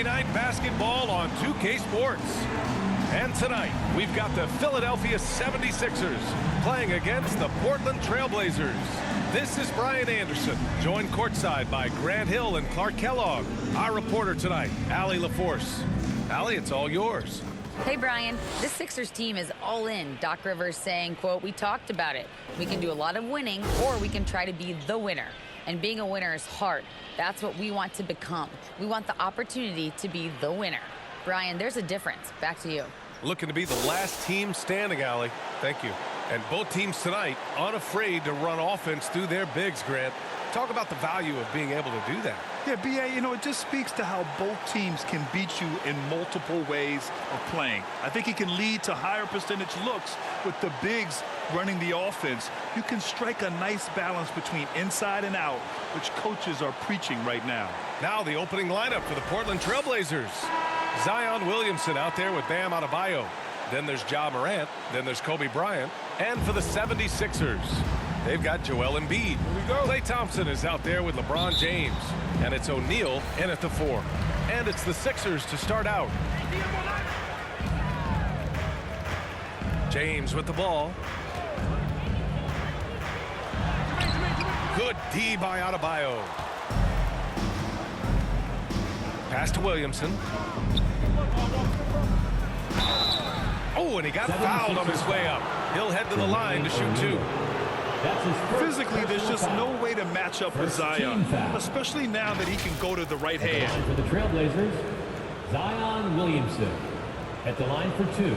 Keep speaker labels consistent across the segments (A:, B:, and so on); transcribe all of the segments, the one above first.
A: Monday Night Basketball on 2K Sports. And tonight, we've got the Philadelphia 76ers playing against the Portland Trailblazers. This is Brian Anderson, joined courtside by Grant Hill and Clark Kellogg. Our reporter tonight, Allie LaForce. Allie, it's all yours.
B: Hey, Brian. This Sixers team is all in. Doc Rivers saying, quote, "We talked about it. We can do a lot of winning, or we can try to be the winner. And being a winner is hard. That's what we want to become. We want the opportunity to be the winner." Brian, there's a difference. Back to you.
A: Looking to be the last team standing, Allie. Thank you. And both teams tonight unafraid to run offense through their bigs, Grant. Talk about the value of being able to do that.
C: Yeah, B.A., it just speaks to how both teams can beat you in multiple ways of playing. I think he can lead to higher percentage looks with the bigs running the offense. You can strike a nice balance between inside and out, which coaches are preaching right now.
A: Now the opening lineup for the Portland Trailblazers. Zion Williamson out there with Bam Adebayo. Then there's Ja Morant. Then there's Kobe Bryant. And for the 76ers, they've got Joel Embiid. Here we go. Klay Thompson is out there with LeBron James. And it's O'Neal in at the 4. And it's the Sixers to start out. James with the ball. Good D by Adebayo. Pass to Williamson. Oh, and he got fouled on his way up. He'll head to the line to shoot 2.
C: Physically, there's just no way to match up with Zion, especially now that he can go to the right hand.
D: For the Trailblazers, Zion Williamson at the line for 2.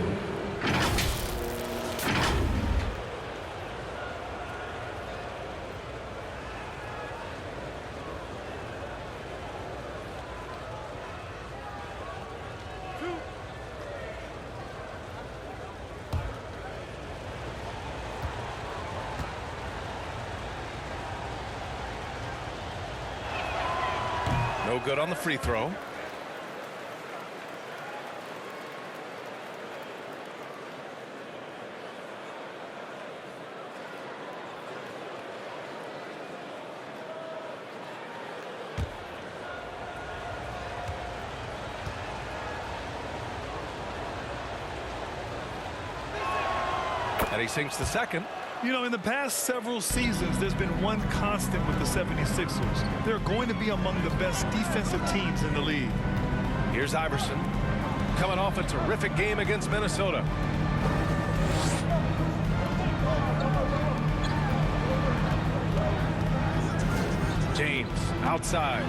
A: No good on the free throw. And he sinks the second.
C: In the past several seasons, there's been one constant with the 76ers. They're going to be among the best defensive teams in the league.
A: Here's Iverson, coming off a terrific game against Minnesota. James, outside.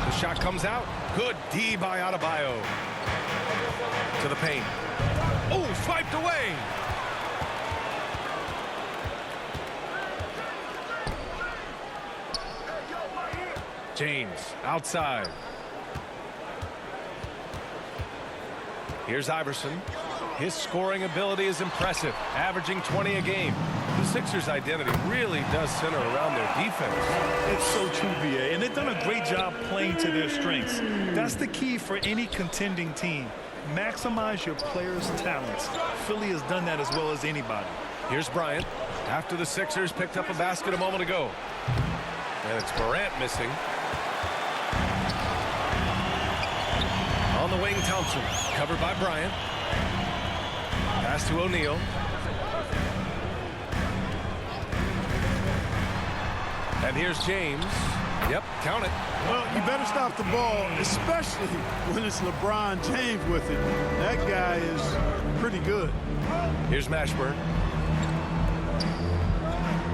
A: The shot comes out. Good D by Adebayo. To the paint. Oh, swiped away. James outside. Here's Iverson. His scoring ability is impressive, averaging 20 a game. The Sixers' identity really does center around their defense.
C: It's so true, B.A., and they've done a great job playing to their strengths. That's the key for any contending team. Maximize your players' talents. Philly has done that as well as anybody.
A: Here's Bryant after the Sixers picked up a basket a moment ago. And it's Morant missing. On the wing, Thompson, covered by Bryant. Pass to O'Neal. And here's James. Yep, count it.
E: Well, you better stop the ball, especially when it's LeBron James with it. That guy is pretty good.
A: Here's Mashburn.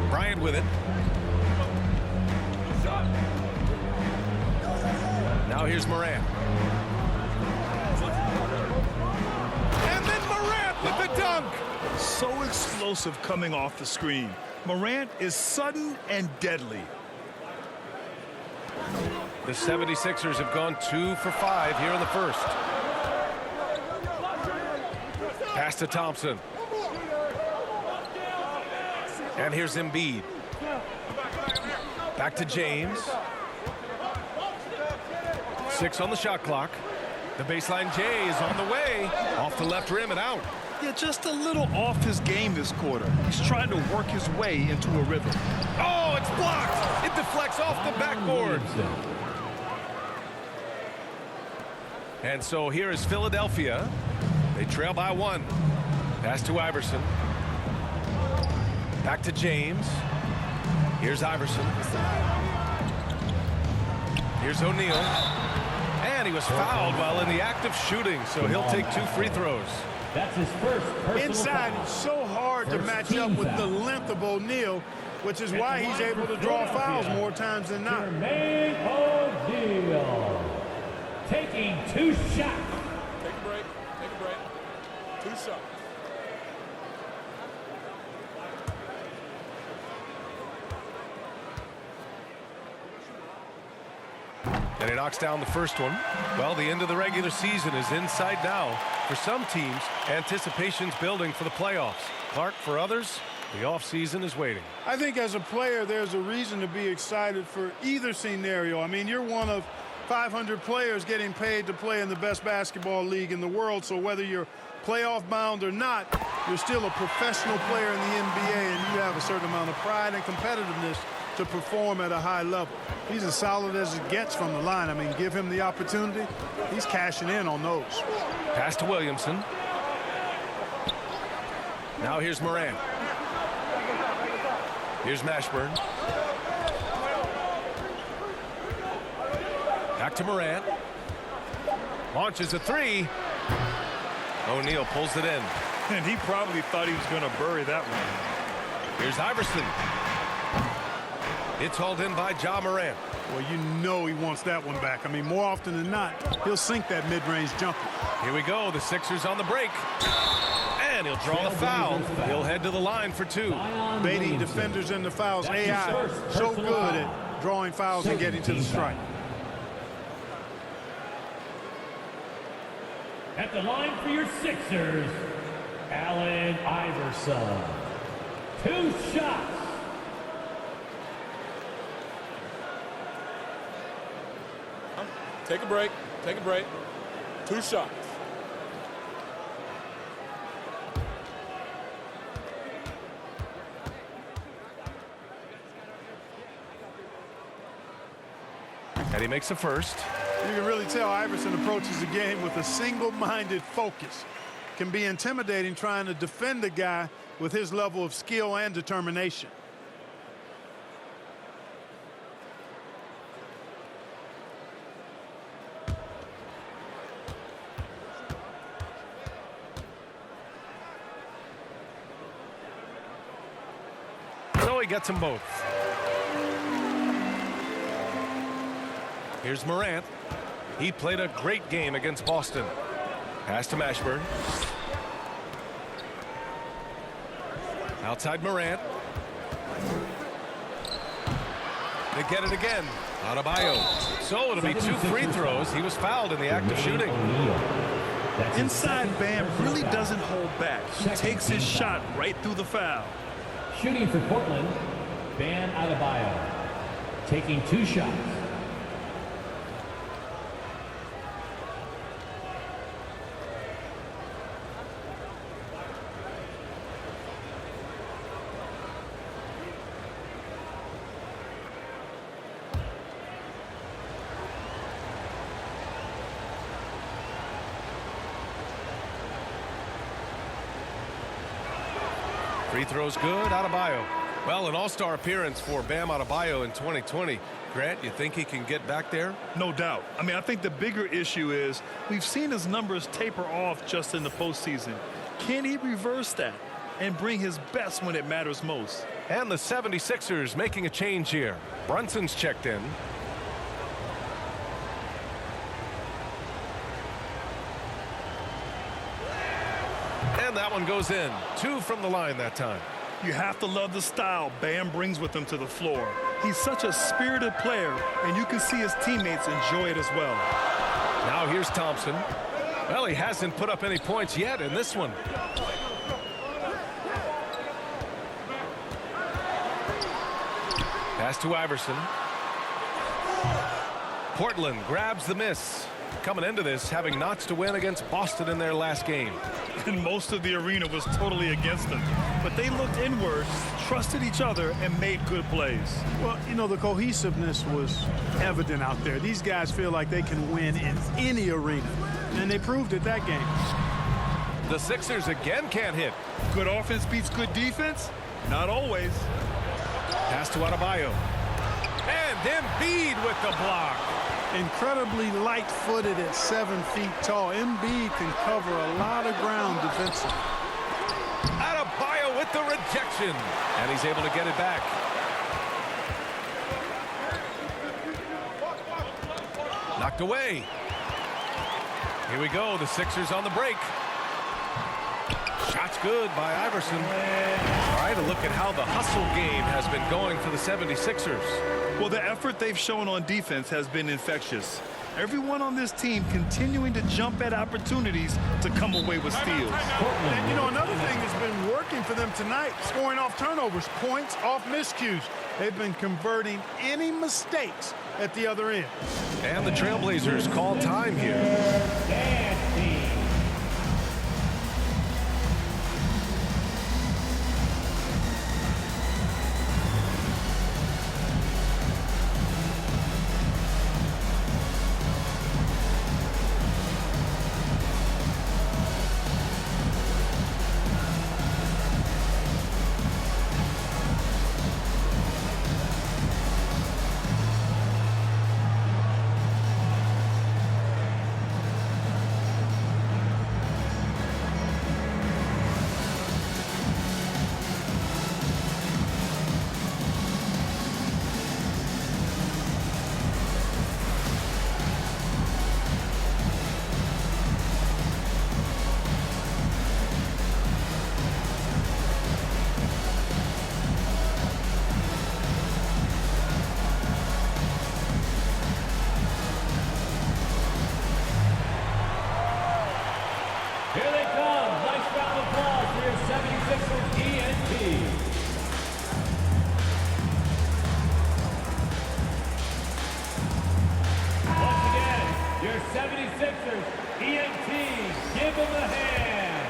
A: Bryant with it. Now here's Morant. And then Morant with the dunk.
C: So explosive coming off the screen. Morant is sudden and deadly.
A: The 76ers have gone 2 for 5 here in the first. Pass to Thompson. And here's Embiid. Back to James. 6 on the shot clock. The baseline J is on the way. Off the left rim and out.
C: Yeah, just a little off his game this quarter. He's trying to work his way into a rhythm.
A: Oh, it's blocked. It deflects off the backboard. And so here is Philadelphia. They trail by 1. Pass to Iverson. Back to James. Here's Iverson. Here's O'Neal. And he was fouled while in the act of shooting, so he'll take 2 free throws.
D: That's his first personal
E: Inside,
D: foul.
E: it's so hard to
D: First
E: match
D: team
E: up with
D: foul.
E: the length of O'Neal, which is why he's able to draw fouls more times than not.
D: Jermaine O'Neal taking 2 shots.
F: Take a break. Take a break. 2 shots.
A: And he knocks down the first one. Well, the end of the regular season is inside now. For some teams, anticipation's building for the playoffs. Clark, for others, the offseason is waiting.
E: I think as a player, there's a reason to be excited for either scenario. I mean, you're one of 500 players getting paid to play in the best basketball league in the world, so whether you're playoff bound or not, you're still a professional player in the NBA, and you have a certain amount of pride and competitiveness to perform at a high level. He's as solid as it gets from the line. I mean, give him the opportunity, he's cashing in on those.
A: Pass to Williamson. Now here's Morant. Here's Mashburn. Back to Morant. Launches a 3. O'Neal pulls it in.
C: And he probably thought he was going to bury that one.
A: Here's Iverson. It's hauled in by Ja Morant.
E: Well, you know he wants that one back. I mean, more often than not, he'll sink that mid-range jumper.
A: Here we go. The Sixers on the break. And he'll draw the foul. He'll head to the line for 2.
D: Zion
E: Baiting
D: Williamson.
E: defenders into fouls.
D: That's his
E: AI
D: first
E: so
D: personal
E: good
D: foul.
E: at drawing fouls and getting to the strike.
D: At the line for your Sixers, Allen Iverson. 2 shots.
F: Take a break. Take a break. 2 shots.
A: And he makes the first.
E: You can really tell Iverson approaches the game with a single-minded focus. Can be intimidating trying to defend a guy with his level of skill and determination.
A: So he gets them both. Here's Morant. He played a great game against Boston. Pass to Mashburn. Outside Morant. They get it again. Adebayo. So it'll be 2 free throws. He was fouled in the act of shooting.
D: That's his
C: Inside,
D: second
C: Bam
D: personal
C: really
D: foul.
C: doesn't hold back. He takes his shot right through the foul.
D: Shooting for Portland, Bam Adebayo. Taking 2 shots.
A: Free throws good. Adebayo. Well, an all-star appearance for Bam Adebayo in 2020. Grant, you think he can get back there?
C: No doubt. I mean, I think the bigger issue is we've seen his numbers taper off just in the postseason. Can he reverse that and bring his best when it matters most?
A: And the 76ers making a change here. Brunson's checked in. And that one goes in. 2 from the line that time.
C: You have to love the style Bam brings with him to the floor. He's such a spirited player, and you can see his teammates enjoy it as well.
A: Now here's Thompson. Well, he hasn't put up any points yet in this one. Pass to Iverson. Portland grabs the miss. coming into this having knots to win against Boston in their last game.
C: And most of the arena was totally against them. But they looked inward, trusted each other, and made good plays.
E: Well, you know, the cohesiveness was evident out there. These guys feel like they can win in any arena, and they proved it that game.
A: The Sixers again can't hit.
C: Good offense beats good defense? Not always.
A: Pass to Adebayo. And Embiid with the block.
E: Incredibly light-footed at 7 feet tall. Embiid can cover a lot of ground defensively.
A: Adebayo with the rejection. And he's able to get it back. Knocked away. Here we go. The Sixers on the break. Shot's good by Iverson. All right, a look at how the hustle game has been going for the 76ers.
C: Well, the effort they've shown on defense has been infectious. Everyone on this team continuing to jump at opportunities to come away with steals.
E: And, you know, another thing that's been working for them tonight, scoring off turnovers, points off miscues. They've been converting any mistakes at the other end.
A: And the Trailblazers call time here.
D: Here they come. Nice round of applause for your 76ers ENT. Once again, your 76ers ENT. Give them a hand.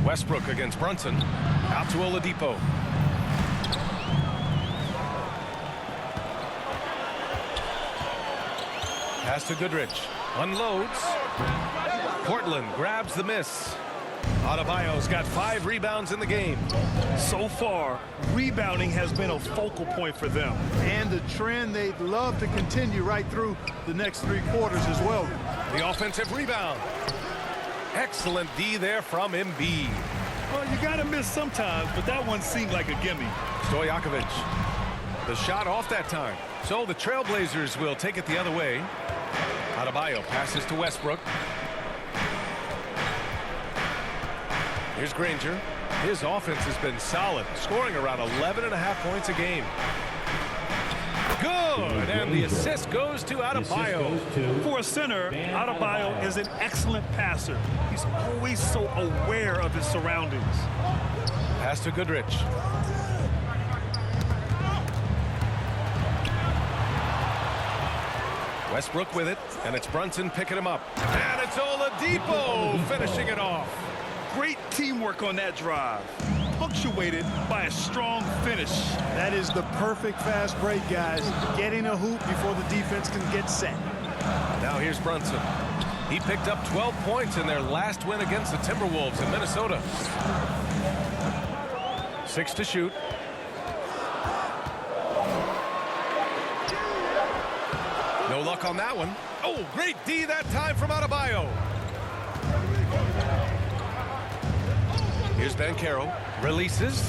A: Westbrook against Brunson. Out to Oladipo. Pass to Goodrich. Unloads. Portland grabs the miss. Adebayo's got 5 rebounds in the game.
C: So far, rebounding has been a focal point for them.
E: And the trend they'd love to continue right through the next 3 quarters as well.
A: The offensive rebound. Excellent D there from Embiid.
C: Well, you got to miss sometimes, but that one seemed like a gimme.
A: Stojakovic. The shot off that time. So the Trailblazers will take it the other way. Adebayo passes to Westbrook. Here's Granger. His offense has been solid, scoring around 11.5 points a game. Good, and the assist goes to Adebayo.
C: For a center, Adebayo is an excellent passer. He's always so aware of his surroundings.
A: Pass to Goodrich. Westbrook with it, and it's Brunson picking him up. And it's Oladipo finishing it off.
C: Great teamwork on that drive, punctuated by a strong finish.
E: That is the perfect fast break, guys. Getting a hoop before the defense can get set.
A: Now here's Brunson. He picked up 12 points in their last win against the Timberwolves in Minnesota. 6 to shoot. No luck on that one. Oh, great D that time from Adebayo. Here's Banchero. Releases.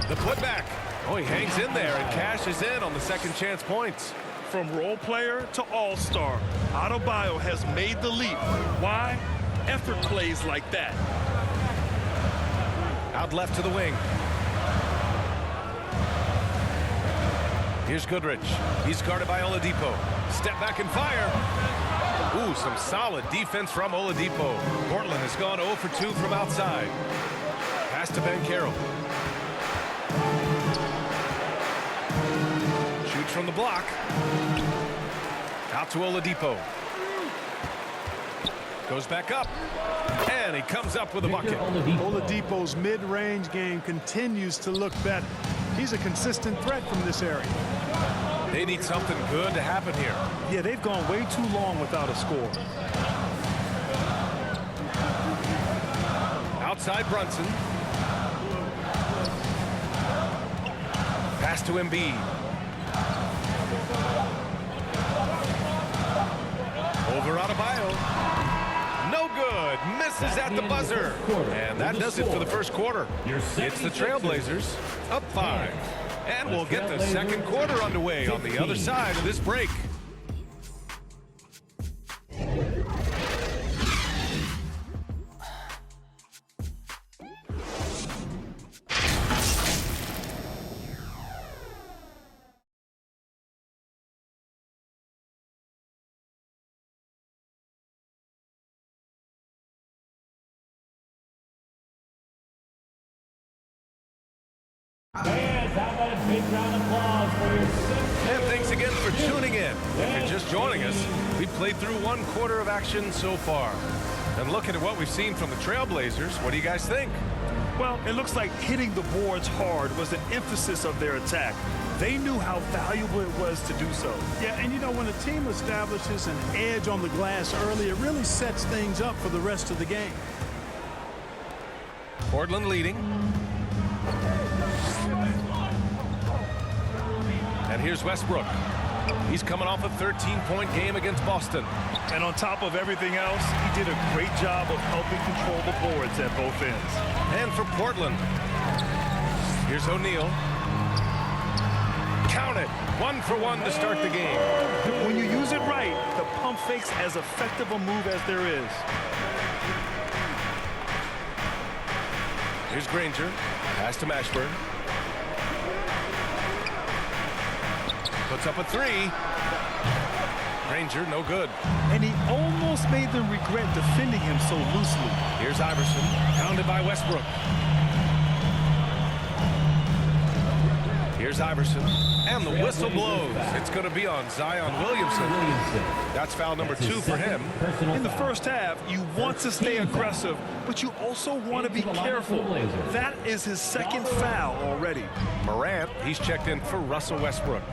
A: The putback. Oh, he hangs in there and cashes in on the second chance points.
C: From role player to all-star, Adebayo has made the leap. Why? Effort plays like that.
A: Out left to the wing. Here's Goodrich. He's guarded by Oladipo. Step back and fire. Ooh, some solid defense from Oladipo. Portland has gone 0 for 2 from outside. Pass to Banchero. Shoots from the block. Out to Oladipo. Goes back up. And he comes up with a bucket.
E: Oladipo's mid-range game continues to look better. He's a consistent threat from this area.
A: They need something good to happen here.
C: Yeah, they've gone way too long without a score.
A: Outside Brunson. Pass to Embiid. Over Adebayo. No good. Misses at the buzzer. And that does it for the first quarter. It's the Trailblazers up 5. And we'll get the second quarter underway on the other side of this break.
D: Fans, how about a big round of applause for your sixth?
A: And thanks again for tuning in. If you're just joining us, we played through one quarter of action so far. And looking at what we've seen from the Trailblazers, what do you guys think?
C: Well, it looks like hitting the boards hard was an emphasis of their attack. They knew how valuable it was to do so.
E: Yeah, and you know, when a team establishes an edge on the glass early, it really sets things up for the rest of the game.
A: Portland leading. And here's Westbrook. He's coming off a 13-point game against Boston.
C: And on top of everything else, he did a great job of helping control the boards at both ends.
A: And for Portland, here's O'Neal. Count it. 1 for 1 to start the game.
C: When you use it right, the pump fake's as effective a move as there is.
A: Here's Granger. Pass to Mashburn. Puts up a 3. Granger, no good.
C: And he almost made them regret defending him so loosely.
A: Here's Iverson, pounded by Westbrook. Here's Iverson, and the whistle blows. It's going to be on Zion Williamson. That's foul number 2 for him.
C: In the first half, you want to stay aggressive, but you also want to be careful. That is his second foul already.
A: Morant, he's checked in for Russell Westbrook.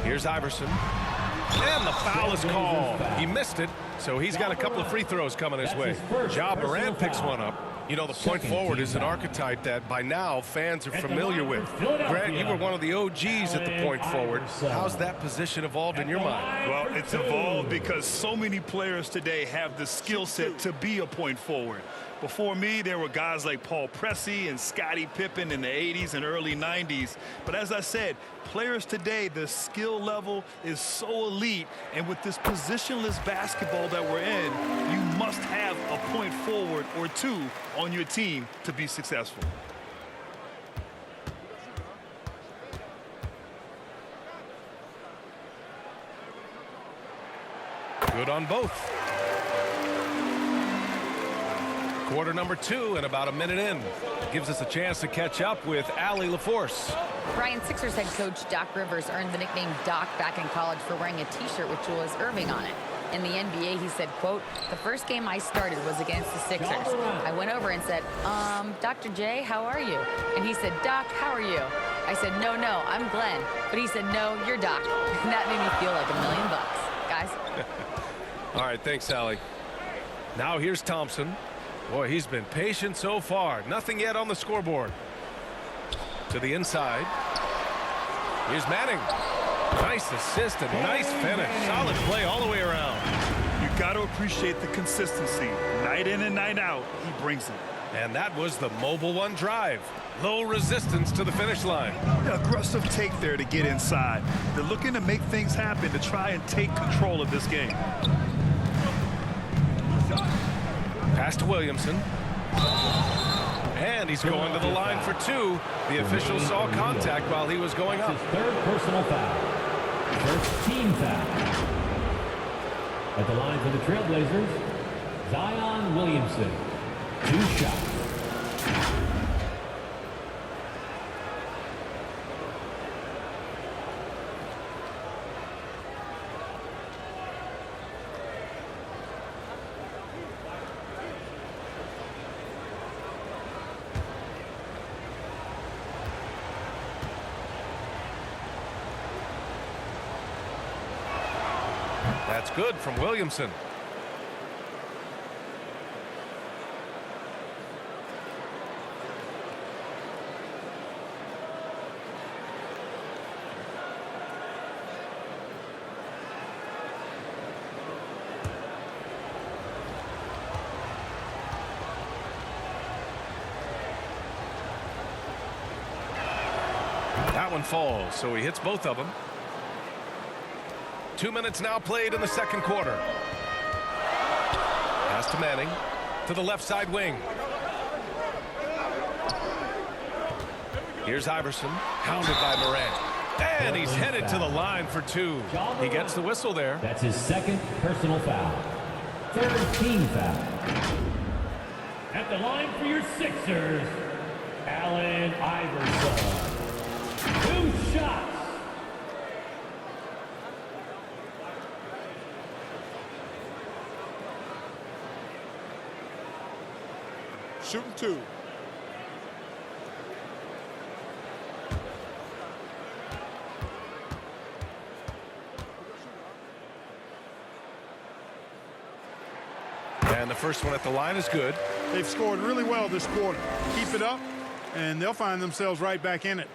A: Here's Iverson. And the foul is called. He missed it, so he's got a couple of free throws coming his way. Ja Morant picks one up. You know, the point forward is an archetype that by now fans are familiar with. Grant, you were one of the OGs at the point forward. How's that position evolved in your mind?
C: Well, it's evolved because so many players today have the skill set to be a point forward. Before me, there were guys like Paul Pressey and Scottie Pippen in the 80s and early 90s. But as I said, players today, the skill level is so elite. And with this positionless basketball that we're in, you must have a point forward or 2 on your team to be successful.
A: Good on both. Quarter number 2 and about a minute in. Gives us a chance to catch up with Allie LaForce.
B: Brian, Sixers head coach Doc Rivers earned the nickname Doc back in college for wearing a T-shirt with Julius Erving on it. In the NBA, he said, quote, "The first game I started was against the Sixers. I went over and said, Dr. J, how are you?" And he said, "Doc, how are you?" I said, no, I'm Glenn." But he said, "No, you're Doc." And that made me feel like $1 million, guys.
A: All right, thanks, Allie. Now here's Thompson. Boy, he's been patient so far. Nothing yet on the scoreboard. To the inside. Here's Manning. Nice assist and nice finish. Solid play all the way around.
C: You got to appreciate the consistency. Night in and night out, he brings it.
A: And that was the Mobile One drive. Low resistance to the finish line.
C: Aggressive take there to get inside. They're looking to make things happen to try and take control of this game.
A: Pass to Williamson. And he's going to the line for 2. The official saw contact while he was going up.
D: His third personal foul. First team foul. At the line for the Trailblazers, Zion Williamson. 2 shots.
A: That's good from Williamson. That one falls, so he hits both of them. 2 minutes now played in the second quarter. Pass to Manning to the left side wing. Here's Iverson, hounded by Morant. And he's headed to the line for two. He gets the whistle there.
D: That's his second personal foul. Third team foul. At the line for your Sixers, Allen Iverson. 2 shots.
F: Shooting 2.
A: And the first one at the line is good.
E: They've scored really well this quarter. Keep it up, and they'll find themselves right back in it.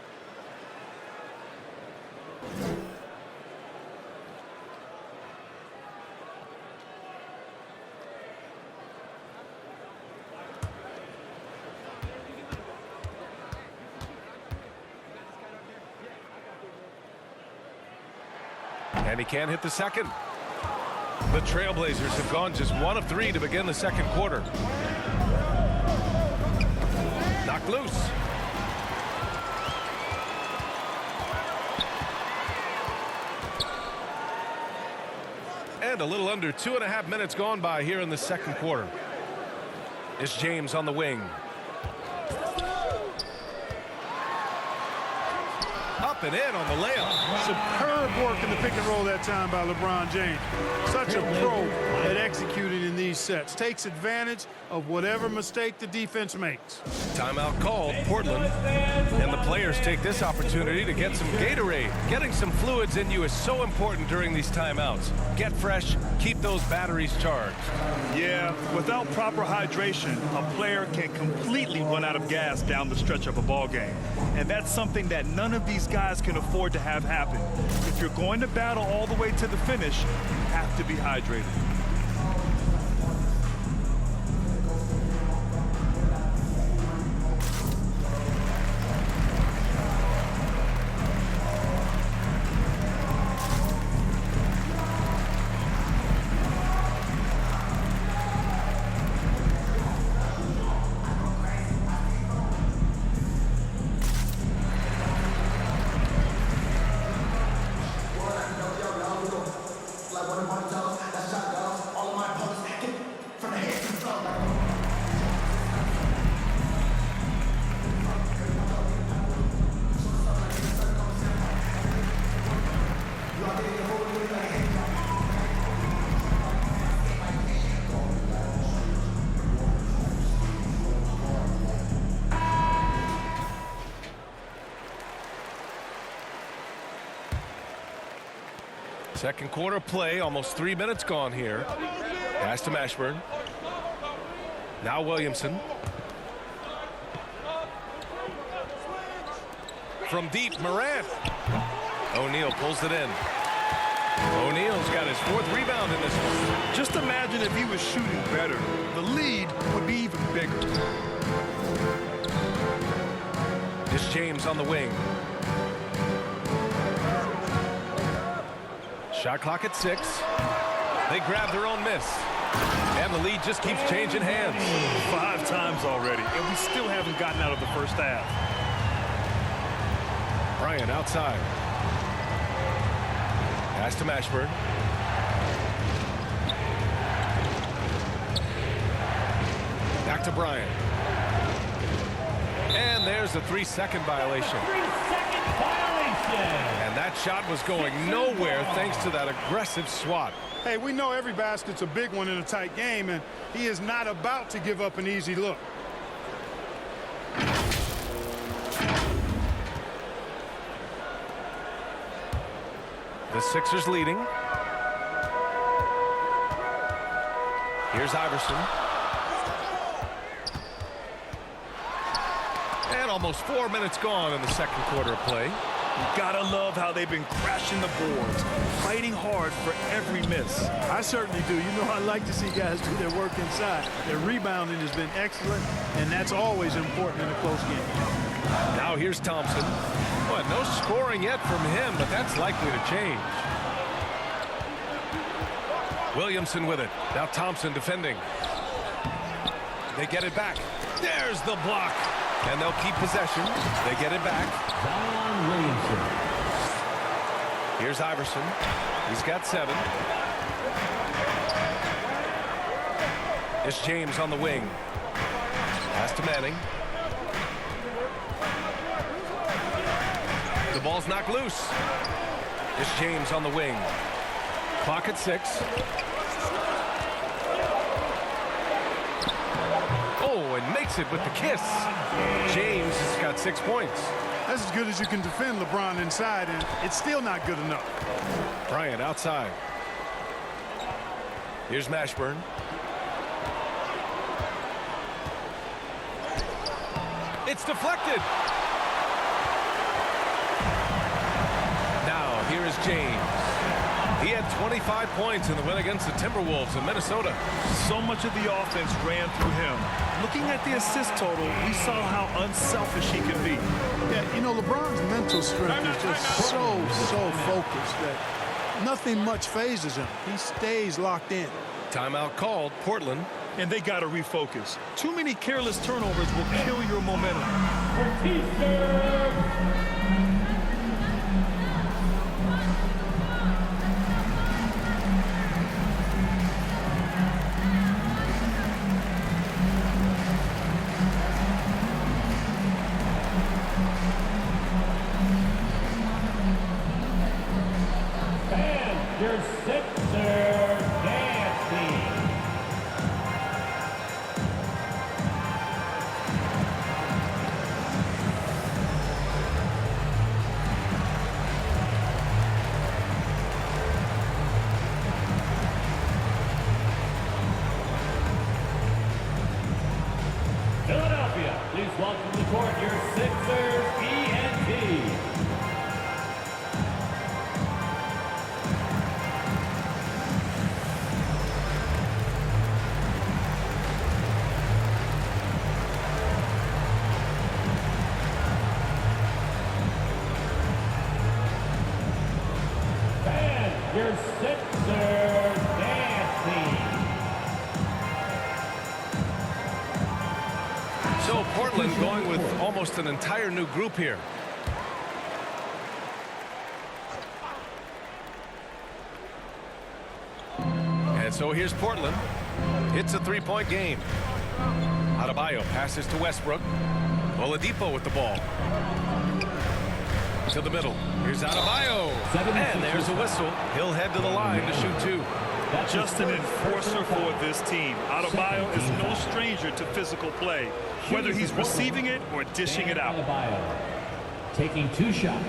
A: And he can't hit the second. The Trailblazers have gone just 1 of 3 to begin the second quarter. Knocked loose. And a little under 2.5 minutes gone by here in the second quarter. It's James on the wing. Up and in on the layup.
E: Superb work in the pick and roll that time by LeBron James. Such a pro at executing in these sets. Takes advantage of whatever mistake the defense makes.
A: Timeout called, Portland. And the players take this opportunity to get some Gatorade. Getting some fluids in you is so important during these timeouts. Get fresh, keep those batteries charged.
C: Yeah, without proper hydration, a player can completely run out of gas down the stretch of a ball game. And that's something that none of these guys can afford to have happen. If you're going to battle all the way to the finish, you have to be hydrated.
A: Second quarter play, almost 3 minutes gone here. Pass to Mashburn. Now Williamson. From deep, Morant. O'Neal pulls it in. O'Neal's got his 4th rebound in this one.
C: Just imagine if he was shooting better. The lead would be even bigger.
A: It's James on the wing. Shot clock at 6. They grab their own miss. And the lead just keeps changing hands.
C: 5 times already, and we still haven't gotten out of the first half.
A: Bryant outside. Pass to Mashburn. Back to Bryant. And there's a 3-second violation.
D: 3-second violation.
A: And that shot was going nowhere thanks to that aggressive swat.
E: Hey, we know every basket's a big one in a tight game, and he is not about to give up an easy look.
A: The Sixers leading. Here's Iverson. And almost 4 minutes gone in the second quarter of play.
C: You gotta love how they've been crashing the boards, fighting hard for every miss.
E: I certainly do. You know, I like to see guys do their work inside. Their rebounding has been excellent, and that's always important in a close game.
A: Now here's Thompson. Well, no scoring yet from him, but that's likely to change. Williamson with it. Now Thompson defending. They get it back. There's the block. And they'll keep possession. They get it back.
D: Zion Williamson.
A: Here's Iverson. He's got 7. It's James on the wing. Pass to Manning. The ball's knocked loose. It's James on the wing. Clock at 6. Oh, and makes it with the kiss. James has got 6 points.
E: That's as good as you can defend LeBron inside, and it's still not good enough.
A: Bryant outside. Here's Mashburn. It's deflected. Now, here is James. He had 25 points in the win against the Timberwolves in Minnesota.
C: So much of the offense ran through him. Looking at the assist total, we saw how unselfish he can be.
E: Yeah, you know, LeBron's mental strength is just so focused that nothing much phases him. He stays locked in.
A: Timeout called, Portland.
C: And they got to refocus. Too many careless turnovers will kill your momentum.
D: Your Sixers dance team. Philadelphia, please welcome to the court your Sixers ENT. Your Sixers dance team.
A: So Portland going with almost an entire new group here. And so here's Portland. It's a 3-point game. Adebayo passes to Westbrook. Oladipo with the ball. To the middle. Here's Adebayo. And there's a whistle. He'll head to the line to shoot 2.
C: Just an enforcer for this team. Adebayo is no stranger to physical play, whether he's receiving it or dishing it out.
D: Adebayo taking 2 shots.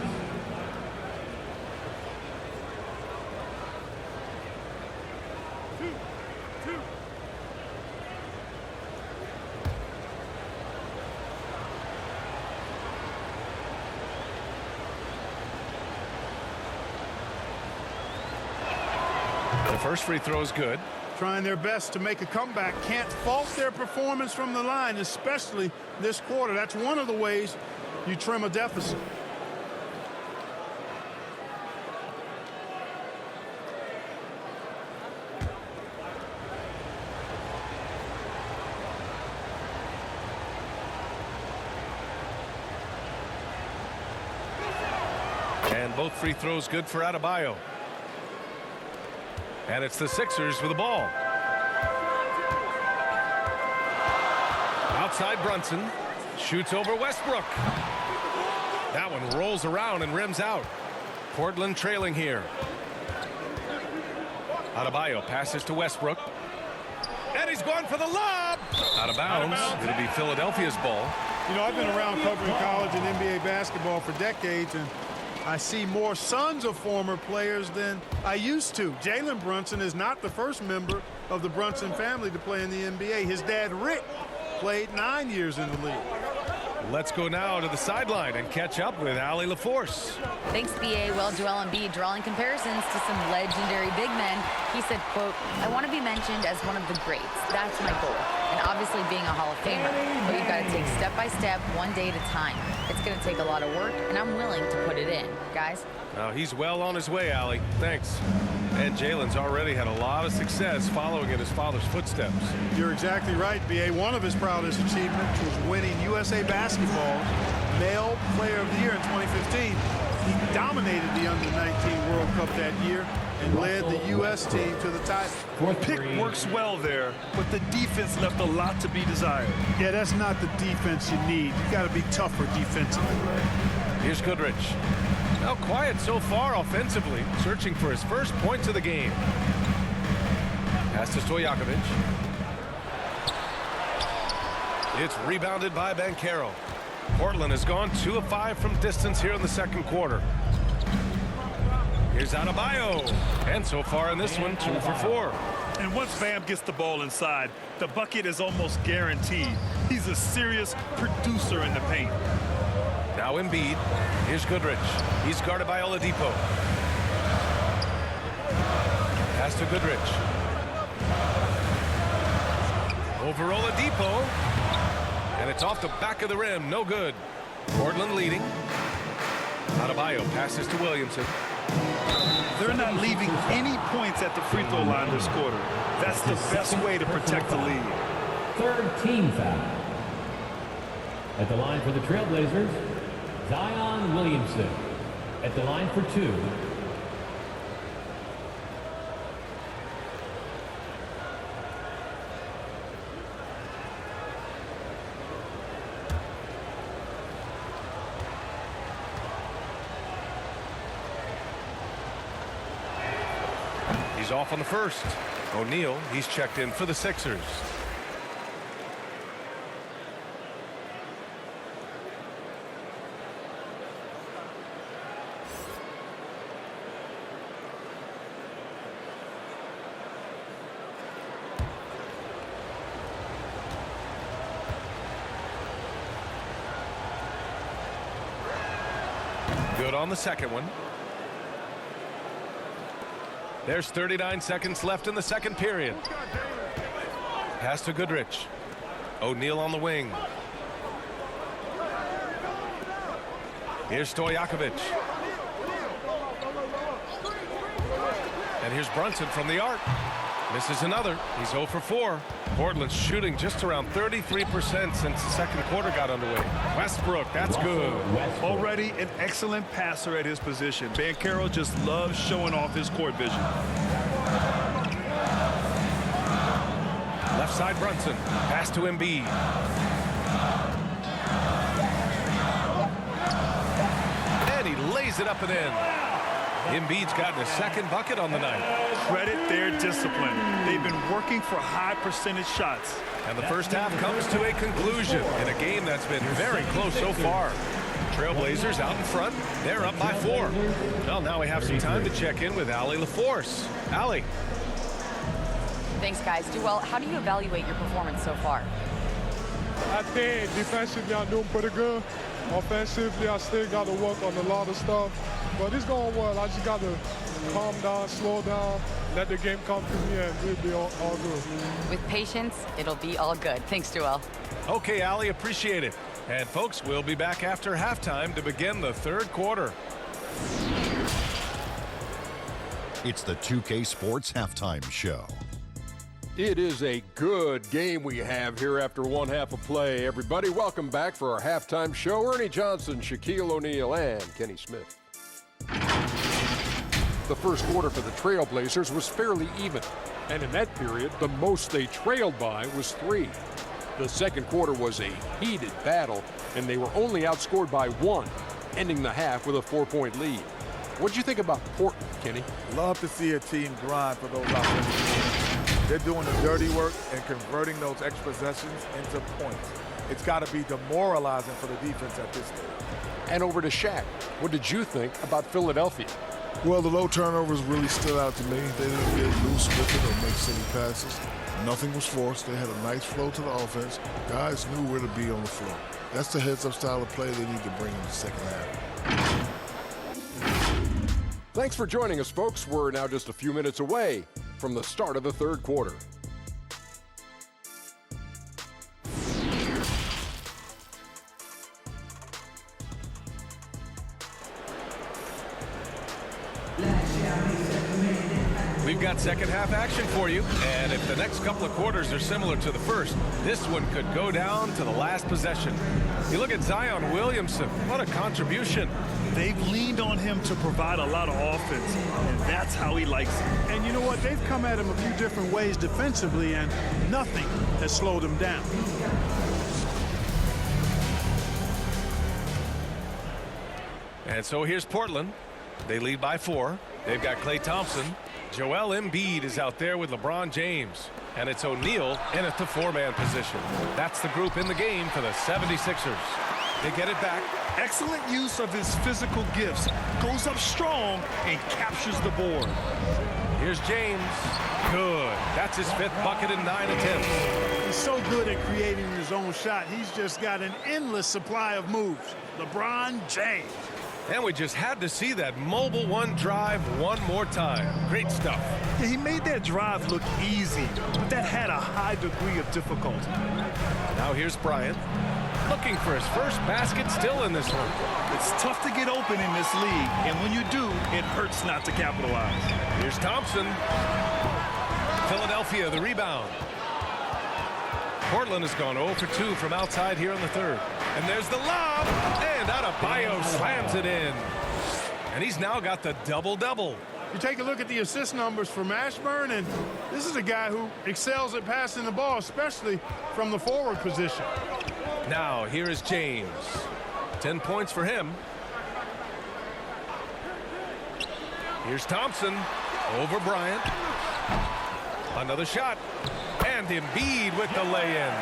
A: The first free throw is good.
E: Trying their best to make a comeback. Can't fault their performance from the line, especially this quarter. That's one of the ways you trim a deficit.
A: And both free throws good for Adebayo. And it's the Sixers with the ball. Outside Brunson. Shoots over Westbrook. That one rolls around and rims out. Portland trailing here. Adebayo passes to Westbrook. And he's going for the lob. Out of bounds. It'll be Philadelphia's ball.
E: You know, I've been around covering college and NBA basketball for decades, and I see more sons of former players than I used to. Jalen Brunson is not the first member of the Brunson family to play in the NBA. His dad, Rick, played 9 years in the league.
A: Let's go now to the sideline and catch up with Allie LaForce.
B: Thanks, BA. Well, Joel Embiid drawing comparisons to some legendary big men. He said, quote, I want to be mentioned as one of the greats. That's my goal. And obviously being a Hall of Famer. But you've got to take step by step, one day at a time. It's going to take a lot of work, and I'm willing to put it in. Guys?
A: Now he's well on his way, Allie. Thanks. And Jalen's already had a lot of success following in his father's footsteps.
E: You're exactly right, B.A. One of his proudest achievements was winning USA Basketball Male Player of the Year in 2015. He dominated the Under-19 World Cup that year and led the U.S. team to the title.
C: Pick works well there, but the defense left a lot to be desired.
E: Yeah, that's not the defense you need. You got to be tougher defensively.
A: Here's Goodrich. Now quiet so far offensively, searching for his first points of the game. Pass to Stojakovic. It's rebounded by Banchero. Portland has gone 2 of 5 from distance here in the second quarter. Here's Adebayo. And so far in this one, 2 for 4.
C: And once Bam gets the ball inside, the bucket is almost guaranteed. He's a serious producer in the paint.
A: Now Embiid. Here's Goodrich. He's guarded by Oladipo. Pass to Goodrich. Over Oladipo. And it's off the back of the rim. No good. Portland leading. Adebayo passes to Williamson.
C: They're not leaving any points at the free throw line this quarter. That's the best way to protect the lead.
D: Third team foul. At the line for the Trailblazers, Zion Williamson. At the line for 2.
A: He's off on the first. O'Neal, he's checked in for the Sixers. Good on the second one. There's 39 seconds left in the second period. Pass to Goodrich. O'Neal on the wing. Here's Stojakovic. And here's Brunson from the arc. Misses another. He's 0 for 4. Portland's shooting just around 33% since the second quarter got underway. Westbrook, that's good.
C: Already an excellent passer at his position. Banchero just loves showing off his court vision.
A: Left side Brunson. Pass to Embiid. And he lays it up and in. Embiid's gotten a second bucket on the night.
C: Credit their discipline. They've been working for high percentage shots.
A: And the first half comes to a conclusion in a game that's been very close so far. Trailblazers out in front. They're up by 4. Well, now we have some time to check in with Allie LaForce. Allie.
B: Thanks, guys. Joel, how do you evaluate your performance so far?
F: I think defensively I'm doing pretty good. Offensively, I still got to work on a lot of stuff. But it's going well. I just got to calm down, slow down, let the game come to me, and we'll be all good.
B: With patience, it'll be all good. Thanks, Joel.
A: Okay, Allie, appreciate it. And folks, we'll be back after halftime to begin the third quarter.
G: It's the 2K Sports Halftime Show.
H: It is a good game we have here after one half of play. Everybody, welcome back for our halftime show. Ernie Johnson, Shaquille O'Neal, and Kenny Smith. The first quarter for the Trailblazers was fairly even, and in that period, the most they trailed by was 3. The second quarter was a heated battle, and they were only outscored by 1, ending the half with a 4-point lead. What'd you think about Portland, Kenny?
I: Love to see a team grind for those offensive. They're doing the dirty work and converting those extra possessions into points. It's got to be demoralizing for the defense at this stage.
H: And over to Shaq. What did you think about Philadelphia?
J: Well, the low turnovers really stood out to me. They didn't get loose with it or make silly passes. Nothing was forced. They had a nice flow to the offense. Guys knew where to be on the floor. That's the heads-up style of play they need to bring in the second half.
H: Thanks for joining us, folks. We're now just a few minutes away from the start of the third quarter.
A: We've got second half action for you, and if the next couple of quarters are similar to the first, this one could go down to the last possession. You look at Zion Williamson, what a contribution.
C: They've leaned on him to provide a lot of offense, and that's how he likes it.
E: And you know what? They've come at him a few different ways defensively, and nothing has slowed him down.
A: And so here's Portland. They lead by 4. They've got Klay Thompson. Joel Embiid is out there with LeBron James. And it's O'Neal in at the 4-man position. That's the group in the game for the 76ers. They get it back.
C: Excellent use of his physical gifts. Goes up strong and captures the board.
A: Here's James. Good. That's his 5th bucket in 9 attempts.
E: He's so good at creating his own shot. He's just got an endless supply of moves. LeBron James.
A: And we just had to see that mobile one drive one more time. Great stuff.
C: Yeah, he made that drive look easy, but that had a high degree of difficulty.
A: Now here's Bryant. Looking for his first basket still in this one.
C: It's tough to get open in this league, and when you do, it hurts not to capitalize.
A: Here's Thompson. Philadelphia, the rebound. Portland has gone 0 for 2 from outside here in the third. And there's the lob, and Adebayo slams it in. And he's now got the double-double.
E: You take a look at the assist numbers for Mashburn, and this is a guy who excels at passing the ball, especially from the forward position.
A: Now, here is James. 10 points for him. Here's Thompson over Bryant. Another shot. And Embiid with the lay-in.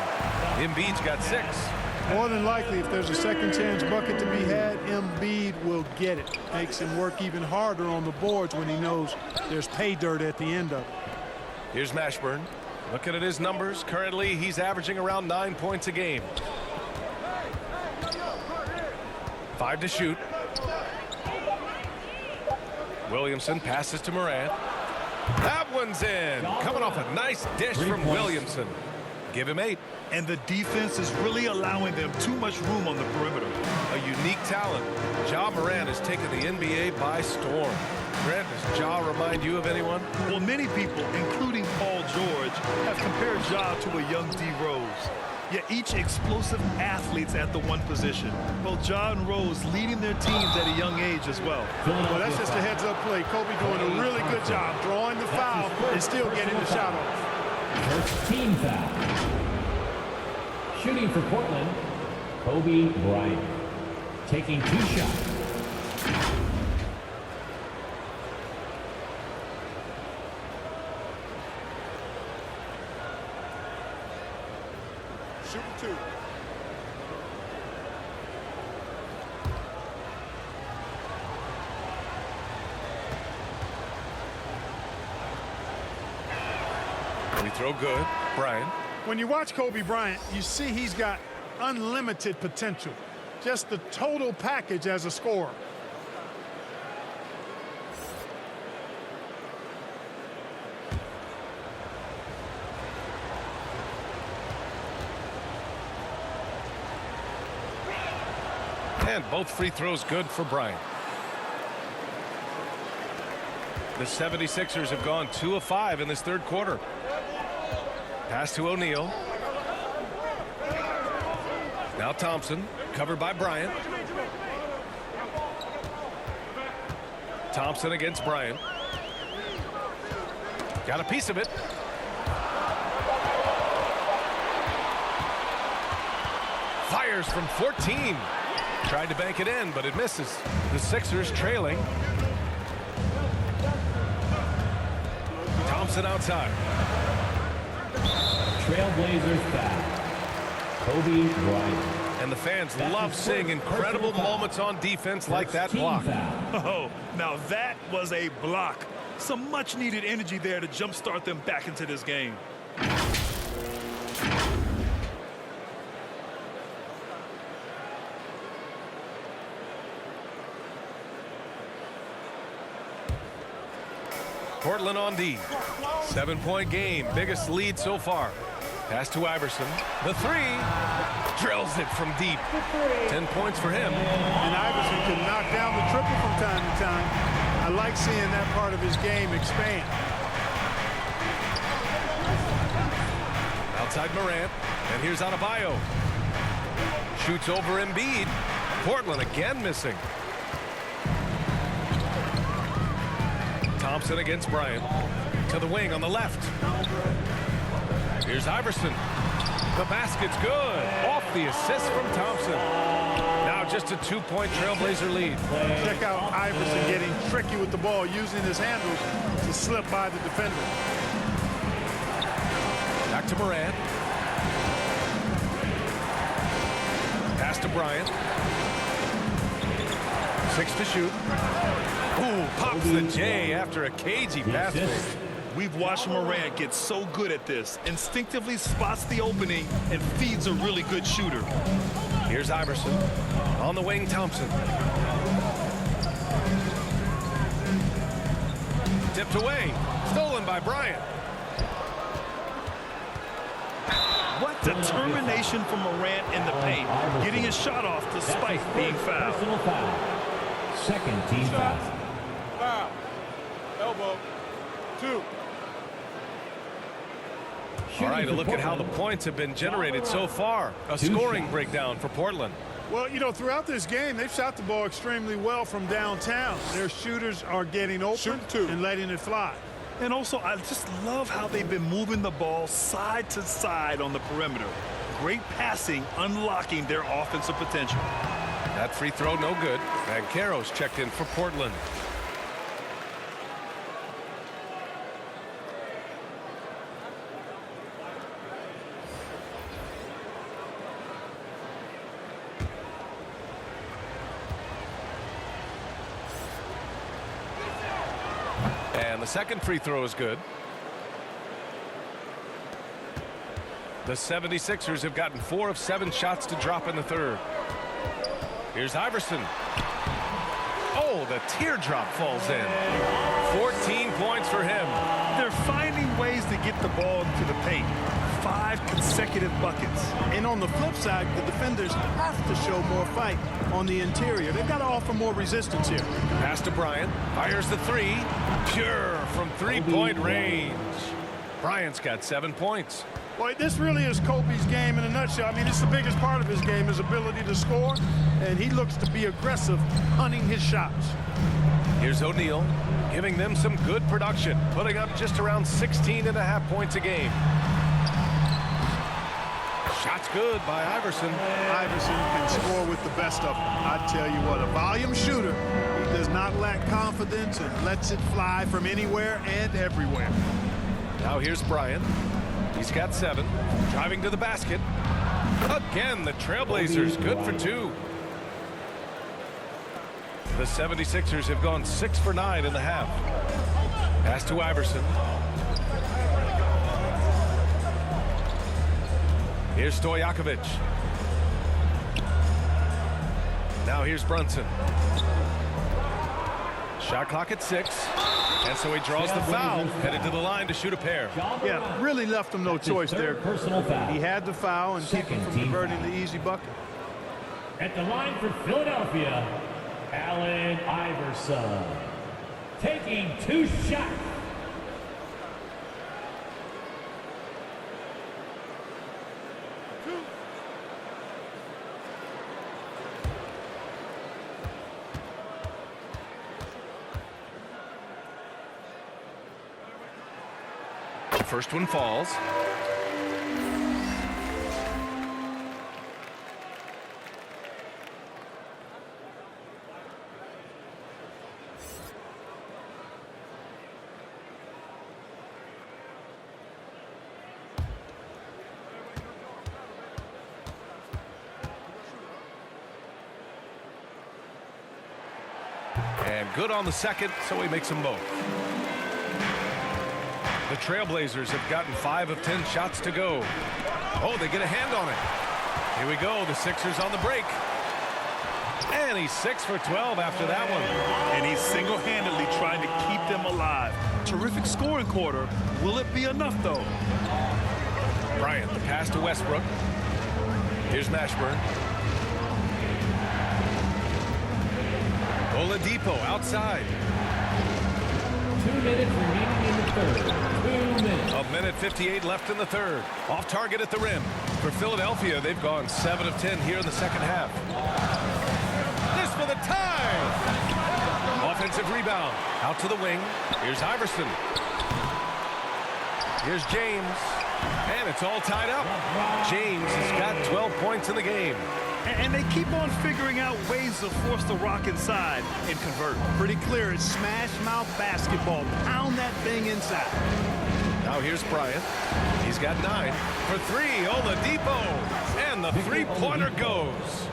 A: Embiid's got 6.
E: More than likely, if there's a second chance bucket to be had, Embiid will get it. Makes him work even harder on the boards when he knows there's pay dirt at the end of it.
A: Here's Mashburn. Looking at his numbers. Currently, he's averaging around 9 points a game. 5 to shoot. Williamson passes to Morant. That one's in. Coming off a nice dish from Williamson. Give him 8.
C: And the defense is really allowing them too much room on the perimeter.
A: A unique talent. Ja Morant has taken the NBA by storm. Grant, does Ja remind you of anyone?
C: Well, many people, including Paul George, have compared Ja to a young D. Rose. Yet each explosive athletes at the one position. Both Ja and Rose leading their teams at a young age as well.
E: Well, that's just a heads-up play. Kobe doing a really good job drawing the foul and still getting the shot off.
D: First team foul. Shooting for Portland, Kobe Bryant. Taking 2 shots.
E: Shooting 2.
A: We throw good. Bryant.
E: When you watch Kobe Bryant, you see he's got unlimited potential. Just the total package as a scorer.
A: And both free throws good for Bryant. The 76ers have gone 2 of 5 in this third quarter. Pass to O'Neal. Now Thompson, covered by Bryant. Thompson against Bryant. Got a piece of it. Fires from 14. Tried to bank it in, but it misses. The Sixers trailing. Thompson outside.
D: Trailblazers foul. Kobe Bryant.
A: And the fans love seeing incredible moments on defense like that block.
C: Oh, now that was a block. Some much-needed energy there to jumpstart them back into this game.
A: Portland on D. 7-point game. Biggest lead so far. Pass to Iverson. The three. Drills it from deep. 10 points for him.
E: And Iverson can knock down the triple from time to time. I like seeing that part of his game expand.
A: Outside Morant. And here's Adebayo. Shoots over Embiid. Portland again missing. Thompson against Bryant. To the wing on the left. Here's Iverson. The basket's good. Off the assist from Thompson. Now just a 2-point Trailblazer lead.
E: Check out Iverson getting tricky with the ball, using his handles to slip by the defender.
A: Back to Morant. Pass to Bryant. 6 to shoot. Ooh, pops the J after a cagey pass fake.
C: We've watched Morant get so good at this. Instinctively spots the opening and feeds a really good shooter.
A: Here's Iverson. On the wing, Thompson. Tipped away. Stolen by Bryant.
C: What determination from Morant in the paint. Getting his shot off despite being fouled.
D: Personal foul. Second team foul.
E: Foul. Elbow. 2.
A: All right, a look at how the points have been generated so far. A scoring breakdown for Portland.
E: Well, you know, throughout this game, they've shot the ball extremely well from downtown. Their shooters are getting open and letting it fly.
C: And also, I just love how they've been moving the ball side to side on the perimeter. Great passing, unlocking their offensive potential.
A: That free throw no good. And Caro's checked in for Portland. And the second free throw is good. The 76ers have gotten 4 of 7 shots to drop in the third. Here's Iverson. Oh, the teardrop falls in. 14 points for him.
C: They're finding ways to get the ball into the paint. 5 consecutive buckets.
E: And on the flip side, the defenders have to show more fight on the interior. They've got to offer more resistance here.
A: Pass to Bryant. Fires the three. Pure from 3-point range. Bryant's got 7 points.
E: Boy, this really is Kobe's game in a nutshell. I mean, it's the biggest part of his game, his ability to score, and he looks to be aggressive, hunting his shots.
A: Here's O'Neal, giving them some good production, putting up just around 16.5 points a game. Shot's good by Iverson.
E: Iverson can score with the best of them. I tell you what, a volume shooter. He does not lack confidence and lets it fly from anywhere and everywhere.
A: Now here's Bryant. He's got 7. Driving to the basket. Again, the Trailblazers good for 2. The 76ers have gone 6 for 9 in the half. Pass to Iverson. Here's Stojakovic. Now here's Brunson. Shot clock at 6. And so he draws the foul, headed to the line to shoot a pair.
E: Yeah, really left him no choice there.
D: Personal foul.
E: He had the foul and kept him from converting the easy bucket.
D: At the line for Philadelphia, Allen Iverson. Taking 2 shots.
A: First one falls. And good on the second, so he makes them both. The Trailblazers have gotten 5 of 10 shots to go. Oh, they get a hand on it. Here we go. The Sixers on the break. And he's 6 for 12 after that one.
C: And he's single-handedly trying to keep them alive. Terrific scoring quarter. Will it be enough, though?
A: Bryant, the pass to Westbrook. Here's Mashburn. Oladipo outside.
D: 2 minutes remaining in the third. 2 minutes.
A: A minute 58 left in the third. Off target at the rim. For Philadelphia, they've gone 7 of 10 here in the second half. This for the tie. Offensive rebound. Out to the wing. Here's Iverson. Here's James. And it's all tied up. James has got 12 points in the game.
C: And they keep on figuring out ways to force the Rock inside and convert.
E: Pretty clear. It's smash mouth basketball. Pound that thing inside.
A: Now here's Bryant. He's got 9 for 3. Oladipo. And the three-pointer goes.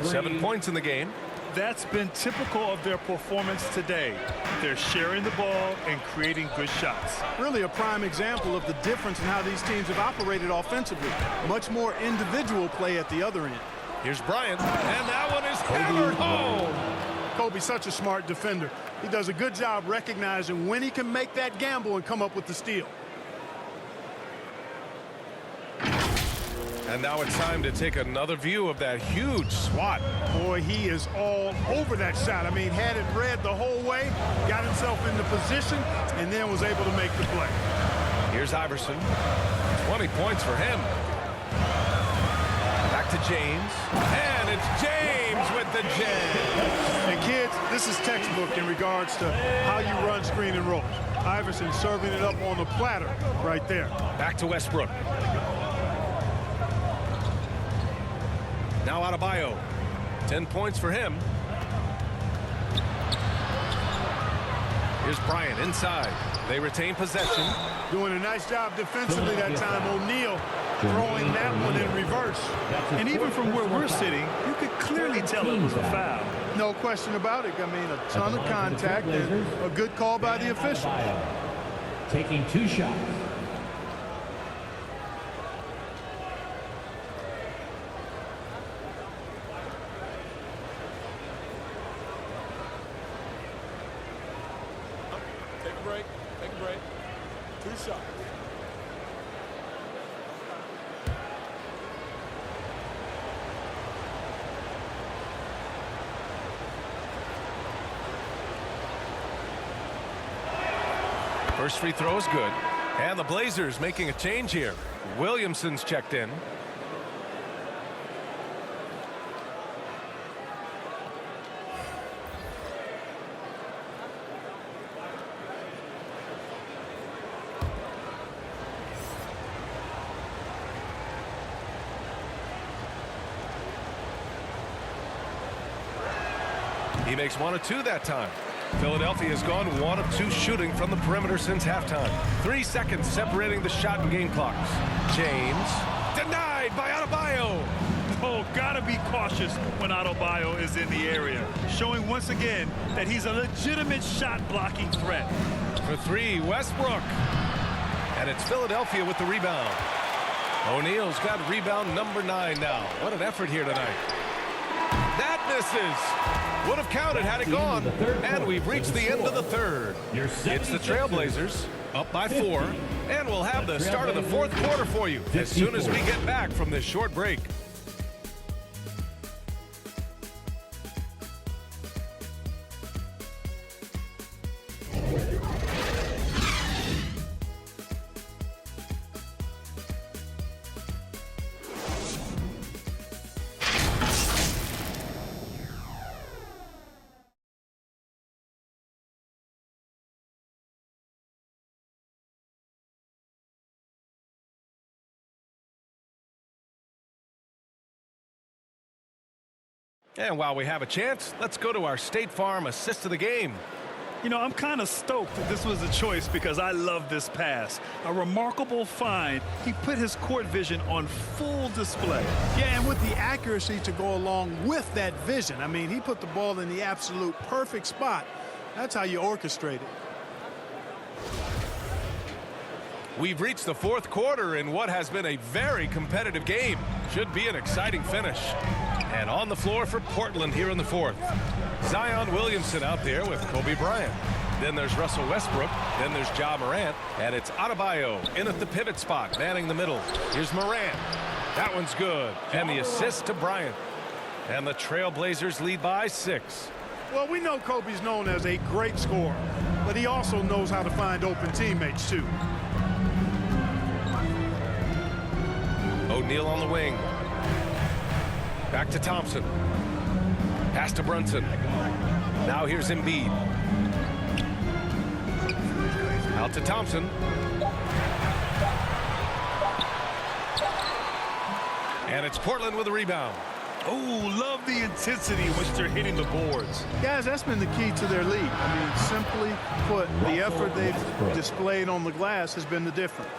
A: 7 points in the game.
C: That's been typical of their performance today. They're sharing the ball and creating good shots.
E: Really a prime example of the difference in how these teams have operated offensively. Much more individual play at the other end.
A: Here's Bryant, and that one is hammered home.
E: Kobe's such a smart defender. He does a good job recognizing when he can make that gamble and come up with the steal.
A: And now it's time to take another view of that huge swat.
E: Boy, he is all over that shot. I mean, had it read the whole way, got himself into position, and then was able to make the play.
A: Here's Iverson. 20 points for him. Back to James. And it's James with the jam.
E: And kids, this is textbook in regards to how you run screen and roll. Iverson serving it up on the platter right there.
A: Back to Westbrook. Now Adebayo. 10 points for him. Here's Bryant inside. They retain possession.
E: Doing a nice job defensively that time. O'Neal throwing that one in reverse.
C: And even from where we're sitting, you could clearly tell it was a foul.
E: No question about it. I mean, a ton of contact and a good call by the official.
D: Taking 2 shots.
H: Take a break. Take a break. 2 shots.
A: First free throw is good. And the Blazers making a change here. Williamson's checked in. He makes 1 of 2 that time. Philadelphia has gone 1 of 2 shooting from the perimeter since halftime. 3 seconds separating the shot and game clocks. James denied by Adebayo.
C: Oh, gotta be cautious when Adebayo is in the area. Showing once again that he's a legitimate shot blocking threat.
A: For 3, Westbrook. And it's Philadelphia with the rebound. O'Neal's got rebound number 9 now. What an effort here tonight. That misses. Would have counted had it gone. And we've reached the end of the third. It's the Trailblazers up by 4. And we'll have the start of the 4th quarter for you as soon as we get back from this short break. And while we have a chance, let's go to our State Farm assist of the game.
C: You know, I'm kind of stoked that this was a choice because I love this pass. A remarkable find. He put his court vision on full display.
E: Yeah, and with the accuracy to go along with that vision. I mean, he put the ball in the absolute perfect spot That's how you orchestrate it.
A: We've reached the fourth quarter in what has been a very competitive game. Should be an exciting finish. And on the floor for Portland here in the fourth. Zion Williamson out there with Kobe Bryant. Then there's Russell Westbrook. Then there's Ja Morant. And it's Adebayo in at the pivot spot, manning the middle. Here's Morant. That one's good. And the assist to Bryant. And the Trailblazers lead by 6.
E: Well, we know Kobe's known as a great scorer, but he also knows how to find open teammates, too.
A: O'Neal on the wing. Back to Thompson. Pass to Brunson. Now here's Embiid. Out to Thompson. And it's Portland with a rebound.
C: Oh, love the intensity in which they're hitting the boards.
E: Guys, that's been the key to their lead. I mean, simply put, the effort they've displayed on the glass has been the difference.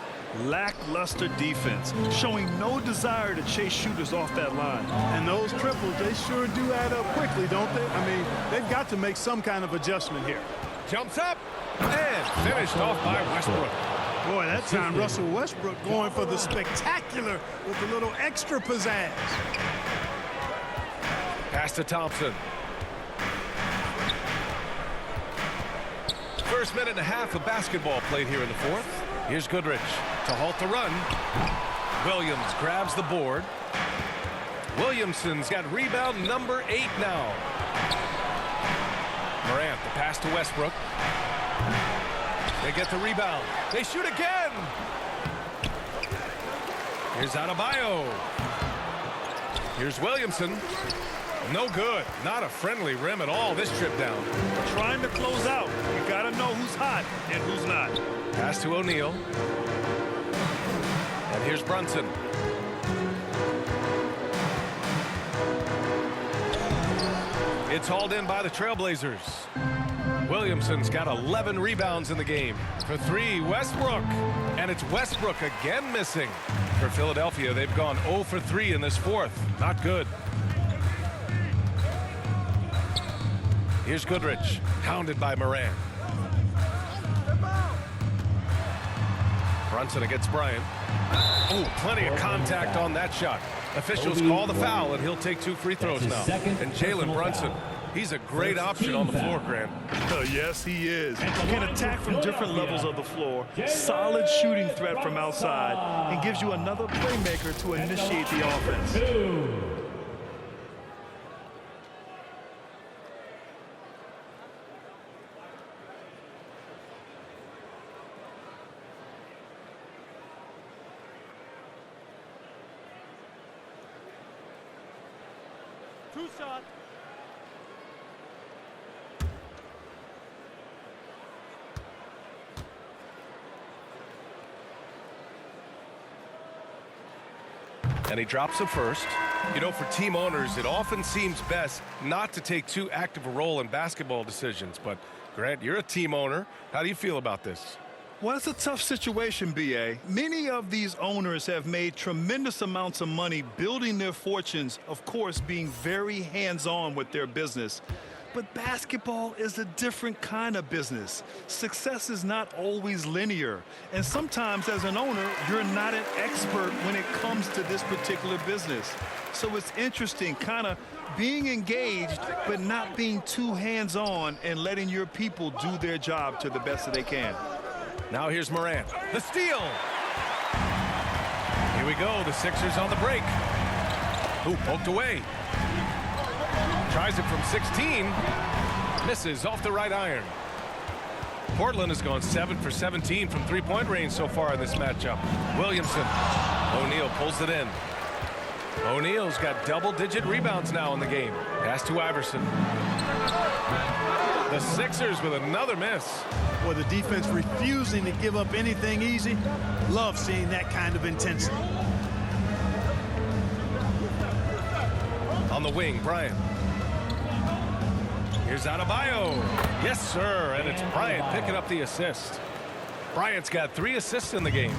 C: Lackluster defense, showing no desire to chase shooters off that line.
E: And those triples, they sure do add up quickly, don't they? I mean, they've got to make some kind of adjustment here.
A: Jumps up and finished off by Westbrook.
E: Boy, that time Russell Westbrook going for the spectacular with a little extra pizzazz.
A: Pass to Thompson. First minute and a half of basketball played here in the fourth. Here's Goodrich to halt the run. Williams grabs the board. Williamson's got rebound number 8 now. Morant, the pass to Westbrook. They get the rebound. They shoot again. Here's Adebayo. Here's Williamson. No good. Not a friendly rim at all this trip down.
C: Trying to close out. You got to know who's hot and who's not.
A: Pass to O'Neal. And here's Brunson. It's hauled in by the Trailblazers. Williamson's got 11 rebounds in the game. For 3, Westbrook. And it's Westbrook again missing. For Philadelphia, they've gone 0 for 3 in this fourth. Not good. Here's Goodrich, hounded by Morant. Brunson against Bryant. Oh, plenty of contact on that shot. Officials call the foul, and he'll take 2 free throws now. And Jalen Brunson, he's a great option on the floor, Grant.
C: Yes, he is. Can attack from different levels of the floor. Solid shooting threat from outside. And gives you another playmaker to initiate the offense.
E: Shot.
A: And he drops it first. You know, for team owners, it often seems best not to take too active a role in basketball decisions. But, Grant, you're a team owner. How do you feel about this?
C: Well, it's a tough situation, B.A. Many of these owners have made tremendous amounts of money building their fortunes, of course, being very hands-on with their business. But basketball is a different kind of business. Success is not always linear. And sometimes as an owner, you're not an expert when it comes to this particular business. So it's interesting kind of being engaged, but not being too hands-on and letting your people do their job to the best that they can.
A: Now here's Morant. The steal. Here we go. The Sixers on the break. Ooh, poked away. Tries it from 16. Misses off the right iron. Portland has gone 7 for 17 from three-point range so far in this matchup. Williamson. O'Neal pulls it in. O'Neal's got double-digit rebounds now in the game. Pass to Iverson. The Sixers with another miss.
E: Boy, the defense refusing to give up anything easy. Love seeing that kind of intensity.
A: On the wing, Bryant. Here's Adebayo. Yes, sir. And it's Bryant picking up the assist. Bryant's got 3 assists in the game.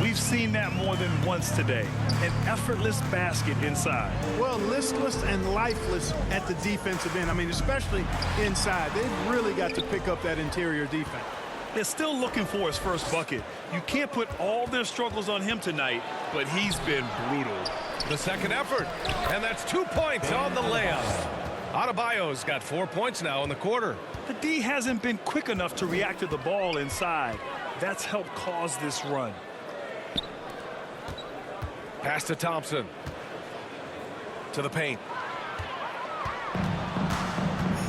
C: We've seen that more than once today. An effortless basket inside.
E: Well, listless and lifeless at the defensive end. I mean, especially inside. They've really got to pick up that interior defense.
C: They're still looking for his first bucket. You can't put all their struggles on him tonight, but he's been brutal.
A: The second effort, and that's 2 points on the layup. Adebayo's got 4 points now in the quarter.
C: The D hasn't been quick enough to react to the ball inside. That's helped cause this run.
A: Pass to Thompson. To the paint.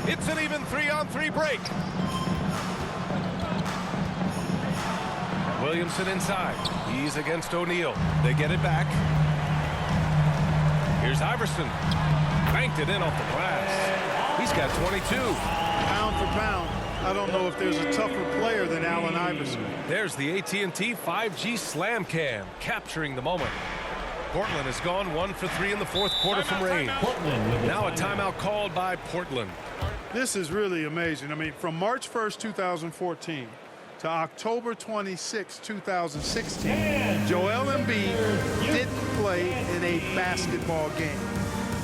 A: It's an even 3-on-3 break. Williamson inside. He's against O'Neal. They get it back. Here's Iverson. Banked it in off the glass. He's got 22.
E: Pound for pound, I don't know if there's a tougher player than Allen Iverson.
A: There's the AT&T 5G Slam Cam, capturing the moment. Portland has gone 1 for 3 in the fourth quarter from range. Now a timeout called by Portland.
E: This is really amazing. I mean, from March 1st, 2014 to October 26, 2016, Joel Embiid didn't play in a basketball game.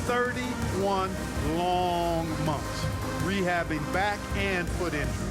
E: 31 long months, rehabbing back and foot injury.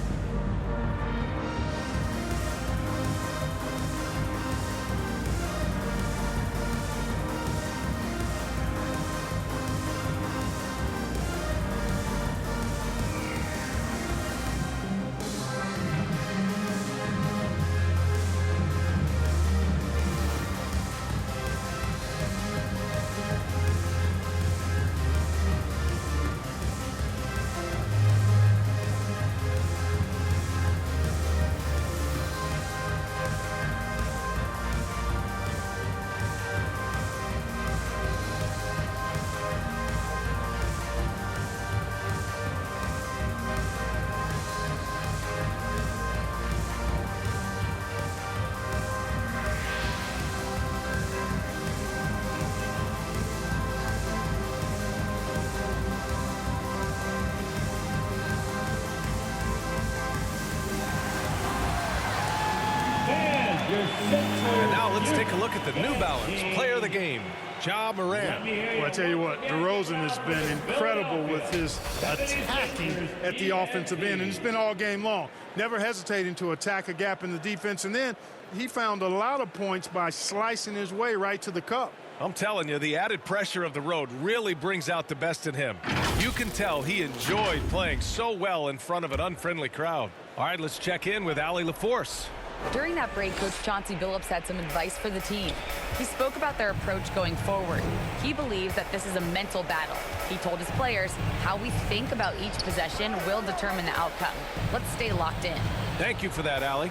A: And now let's take a look at the New Balance player of the game, Ja Morant.
E: Well, I tell you what, DeRozan has been incredible with his attacking at the offensive end, and it's been all game long. Never hesitating to attack a gap in the defense, and then he found a lot of points by slicing his way right to the cup.
A: I'm telling you, the added pressure of the road really brings out the best in him. You can tell he enjoyed playing so well in front of an unfriendly crowd. All right, let's check in with Allie LaForce.
B: During that break, Coach Chauncey Billups had some advice for the team. He spoke about their approach going forward. He believes that this is a mental battle. He told his players how we think about each possession will determine the outcome. Let's stay locked in.
A: Thank you for that, Allie.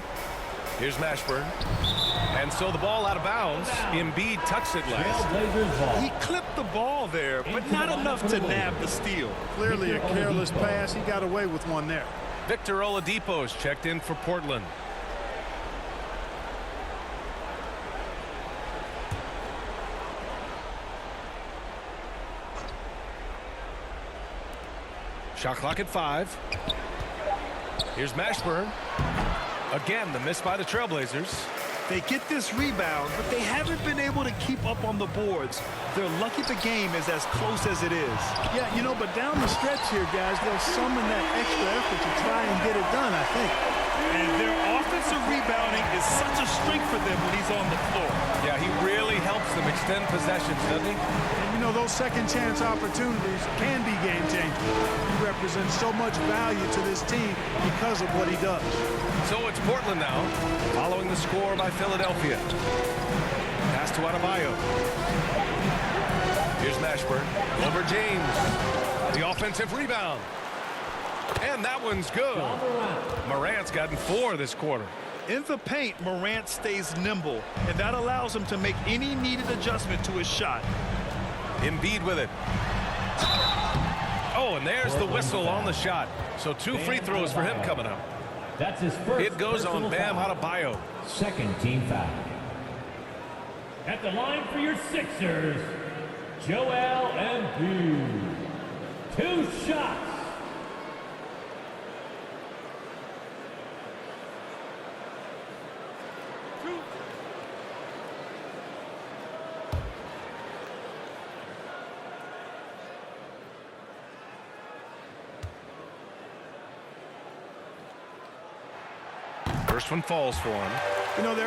A: Here's Mashburn. And so the ball out of bounds. Embiid tucks it last.
C: He clipped the ball there, but not enough to nab the steal.
E: Clearly a careless pass. He got away with one there.
A: Victor Oladipo's checked in for Portland. Shot clock at 5. Here's Mashburn. Again, the miss by the Trailblazers.
C: They get this rebound, but they haven't been able to keep up on the boards. They're lucky the game is as close as it is.
E: Yeah, you know, but down the stretch here, guys, they'll summon that extra effort to try and get it done, I think.
C: And their offensive rebounding is such a strength for them when he's on the floor.
A: Yeah, he really helps them extend possessions, doesn't he?
E: And, you know, those second chance opportunities can be game changers. He represents so much value to this team because of what he does.
A: So it's Portland now, following the score by Philadelphia. Pass to Adebayo. Here's Mashburn. Over James. The offensive rebound. And that one's good. Morant's gotten 4 this quarter.
C: In the paint, Morant stays nimble, and that allows him to make any needed adjustment to his shot.
A: Embiid with it. Oh, and there's the whistle on the shot. So 2 free throws for him coming up.
D: That's his first.
A: It goes on Bam Adebayo.
D: Second team foul. At the line for your Sixers, Joel Embiid. 2 shots.
A: First one falls for him.
E: You know, there